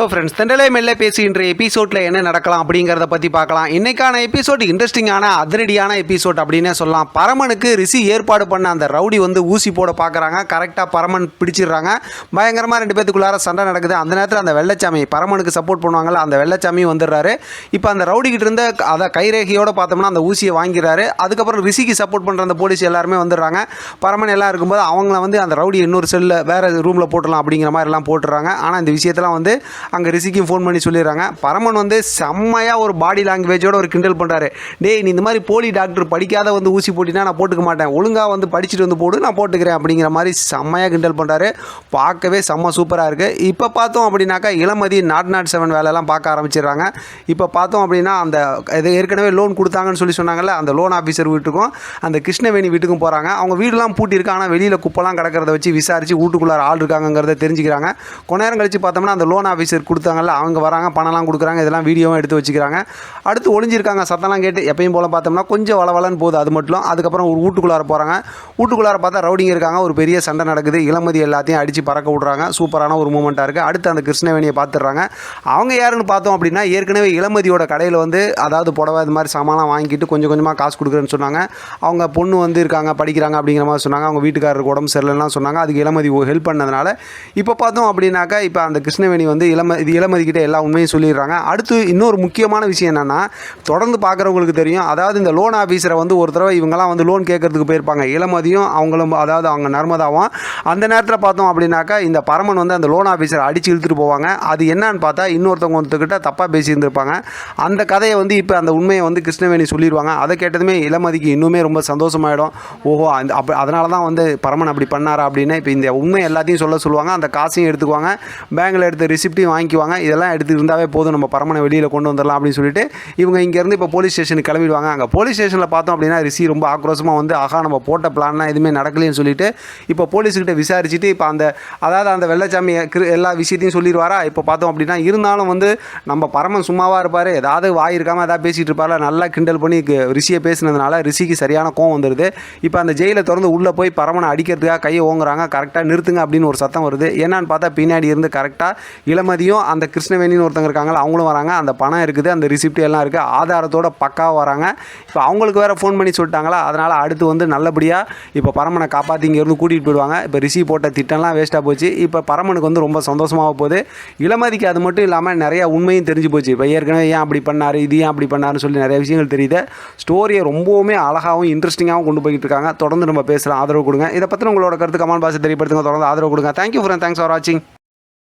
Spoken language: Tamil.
ஃப்ரெண்ட்ஸ் தெண்டலை மெல்ல பேசுகின்ற எபிசோடில் என்ன நடக்கலாம் அப்படிங்கிறத பற்றி பார்க்கலாம். இன்றைக்கான எபிசோட் இன்ட்ரெஸ்டிங்கான அதிரடியான எபிசோட் அப்படின்னே சொல்லலாம். பரமனுக்கு ரிஷி ஏற்பாடு பண்ண அந்த ரவுடி வந்து ஊசி போட பார்க்குறாங்க. கரெக்டாக பரமன் பிடிச்சிடுறாங்க. பயங்கரமாக ரெண்டு பேத்துக்குள்ளார சண்டை நடக்குது. அந்த நேரத்தில் அந்த வெள்ளச்சாமி பரமனுக்கு சப்போர்ட் பண்ணுவாங்கள்ல, அந்த வெள்ளச்சாமியும் வந்துடுறாரு. இப்போ அந்த ரவுடிக்கிட்ட இருந்த அதை கைரேகையோடு பார்த்தோம்னா அந்த ஊசியை வாங்கிறாரு. அதுக்கப்புறம் ரிஷிக்கு சப்போர்ட் பண்ணுற அந்த போலீஸ் எல்லாருமே வந்துடுறாங்க. பரமன் எல்லாம் இருக்கும்போது அவங்கள வந்து அந்த ரவுடி இன்னொரு செல்லில் வேறு ரூமில் போட்டுடலாம் அப்படிங்கிற மாதிரி எல்லாம் போட்டுறாங்க. ஆனால் இந்த விஷயத்தெல்லாம் வந்து அங்கே ரிஷிக்கும் ஃபோன் பண்ணி சொல்லிடுறாங்க. பரமன் வந்து செம்மையாக ஒரு பாடி லாங்குவேஜோட ஒரு கிண்டல் பண்ணுறாரு. டேய், நீ இந்த மாதிரி போலி டாக்டர் படிக்காத வந்து ஊசி போட்டினா நான் போட்டுக்க மாட்டேன், ஒழுங்காக வந்து படிச்சுட்டு வந்து போடு, நான் போட்டுக்கிறேன் அப்படிங்கிற மாதிரி செம்மையாக கிண்டல் பண்ணுறாரு. பார்க்கவே செம்ம சூப்பராக இருக்குது. இப்போ பார்த்தோம் அப்படின்னாக்கா இளமதி நாட் 7 வேலையெல்லாம் பார்க்க ஆரம்பிச்சிடுறாங்க. இப்போ பார்த்தோம் அப்படின்னா அந்த இது ஏற்கனவே லோன் கொடுத்தாங்கன்னு சொன்னாங்கல்ல, அந்த லோன் ஆஃபீஸர் வீட்டுக்கும் அந்த கிருஷ்ணவேணி வீட்டுக்கும் போகிறாங்க. அவங்க வீடுலாம் பூட்டியிருக்கு. ஆனால் வெளியில் குப்பெல்லாம் கிடக்கிறத வச்சு விசாரித்து வீட்டுக்குள்ளார ஆள் இருக்காங்கிறத தெரிஞ்சுக்கிறாங்க. கொஞ்ச நேரம் கழித்து பார்த்தோம்னா அந்த லோன் ஆஃபீஸர் கொடுத்தாங்கல்ல, அவங்க வராங்க, பணம்லாம் கொடுக்குறாங்க. இதெல்லாம் வீடியோவும் எடுத்து வச்சுக்கிறாங்க. அடுத்து ஒளிஞ்சிருக்காங்க. சத்தம்லாம் கேட்டு எப்பயும் போல் பார்த்தோம்னா கொஞ்சம் வளவலன்னு போகுது. அது மட்டும் அதுக்கப்புறம் ஒரு வீட்டுக்குள்ளார போகிறாங்க. வீட்டுக்குள்ளார பார்த்தா ரவுடிங்க இருக்காங்க. ஒரு பெரிய சண்டை நடக்குது. இளமதி எல்லாத்தையும் அடித்து பறக்க விட்றாங்க. சூப்பரான ஒரு மூமெண்ட்டாக இருக்குது. அடுத்து அந்த கிருஷ்ணவேணியை பார்த்துடுறாங்க. அவங்க யாருன்னு பார்த்தோம் அப்படின்னா ஏற்கனவே இளமதியோட கடையில் வந்து அதாவது புடவை இது மாதிரி சாமான்லாம் வாங்கிட்டு கொஞ்சம் கொஞ்சமாக காசு கொடுக்குறேன்னு சொன்னாங்க. அவங்க பொண்ணு வந்து இருக்காங்க, படிக்கிறாங்க அப்படிங்கிற மாதிரி சொன்னாங்க. அவங்க வீட்டுக்காரருக்கு உடம்பு சரியில்லைலாம் சொன்னாங்க. அதுக்கு இளமதி ஹெல்ப் பண்ணதுனால இப்போ பார்த்தோம் அப்படின்னாக்கா இப்போ அந்த கிருஷ்ணவேணி வந்து இளமதிக்கிட்ட எல்லா உண்மையும் சொல்லிடுறாங்க. அடுத்து இன்னொரு முக்கியமான விஷயம் என்னென்னா, தொடர்ந்து பார்க்குறவங்களுக்கு தெரியும், அதாவது இந்த லோன் ஆஃபீஸரை வந்து ஒரு தடவை இவங்கெல்லாம் வந்து லோன் கேட்கறதுக்கு போயிருப்பாங்க. இளமதியும் அவங்களும், அதாவது அவங்க நர்மதாவும். அந்த நேரத்தில் பார்த்தோம் அப்படின்னாக்கா இந்த பரமன் வந்து அந்த லோன் ஆஃபீஸரை அடித்து இழுத்துட்டு போவாங்க. அது என்னன்னு பார்த்தா ஒருத்தவங்கிட்ட தப்பாக பேசியிருந்திருப்பாங்க. அந்த கதையை வந்து இப்போ அந்த உண்மையை வந்து கிருஷ்ணவேணி சொல்லிடுவாங்க. அதை கேட்டதுமே இளமதிக்கு இன்னுமே ரொம்ப சந்தோஷமாயிடும். ஓஹோ, அதனால தான் வந்து பரமன் அப்படி பண்ணாரா அப்படின்னு இப்போ இந்த உண்மை எல்லாத்தையும் சொல்லுவாங்க. அந்த காசையும் எடுத்துக்குவாங்க, பேங்கில் எடுத்து ரிசிப்டையும் வாங்கிக்குவாங்க. இதெல்லாம் எடுத்து இருந்தாவே போதும், நம்ம பரமனை வெளியில் கொண்டு வந்துடலாம் அப்படின்னு சொல்லிட்டு இவங்க இங்கேருந்து இப்போ போலீஸ் ஸ்டேஷனுக்கு கிளம்பிடுவாங்க. அங்கே போலீஸ் ஸ்டேஷனில் பார்த்தோம் அப்படின்னா ரிஷி ரொம்ப ஆக்ரோஷமாக வந்து நம்ம போட்ட பிளான்லாம் எதுவுமே நடக்கலைன்னு சொல்லிட்டு இப்போ போலீஸ்கிட்ட விசாரிச்சுட்டு இப்போ அதாவது அந்த வெள்ளச்சாமி எல்லா விஷயத்தையும் சொல்லிடுவாரா. இப்போ பார்த்தோம் அப்படின்னா இருந்தாலும் வந்து நம்ம பரமன் சும்மாவாக இருப்பார், ஏதாவது வாய் இருக்காமல் ஏதாவது பேசிகிட்டு இருப்பார். நல்லா கிண்டல் பண்ணி ரிஷியை பேசினதுனால ரிஷிக்கு சரியான கோவம் வந்துடுது. இப்போ அந்த ஜெயிலை திறந்து உள்ளே போய் பரமனை அடிக்கிறதுக்காக கையை ஓங்குறாங்க. கரெக்டாக நிறுத்துங்க அப்படின்னு ஒரு சத்தம் வருது. என்னன்னு பார்த்தா பின்னாடி இருந்து கரெக்டாக இளமதியும் அந்த கிருஷ்ணவேணின்னு ஒருத்தங்க இருக்காங்களா அவங்களும் வராங்க. அந்த பணம் இருக்குது, அந்த ரிசிப்ட் எல்லாம் இருக்குது, ஆதாரத்தோட பக்காவாக வராங்க. இப்போ அவங்களுக்கு வேறு ஃபோன் பண்ணி சொல்லிட்டாங்களா. அதனால் அடுத்து வந்து நல்லபடியாக இப்போ பரமனை காப்பாற்றி இங்கேருந்து கூட்டிகிட்டு போயிடுவாங்க. இப்போ ரிஷி போட்ட திட்டம்லாம் வேஸ்ட்டாக போச்சு. இப்போ பரமனுக்கு வந்து ரொம்ப சந்தோஷமாக போகுது. இளமதிக்கு அது மட்டும் இல்லாமல் நிறையா உண்மையும் தெரிஞ்சு போச்சு. இப்போ ஏற்கனவே ஏன் அப்படி பண்ணார், இது ஏன் அப்படி பண்ணாருன்னு சொல்லி நிறைய விஷயங்கள் தெரியுது. ஸ்டோரியை ரொம்பவுமே அழகாகவும் இன்ட்ரெஸ்டிங்காகவும் கொண்டு போய்கிட்டு இருக்காங்க. தொடர்ந்து நம்ம பேசலாம். ஆதரவு கொடுங்க. இதை பற்றி உங்களோட கருத்து கமெண்ட் பாக்ஸில் தெரியப்படுத்துங்க. தொடர்ந்து ஆதரவு கொடுங்க. தேங்க்யூ ஃபார் வாட்சிங்.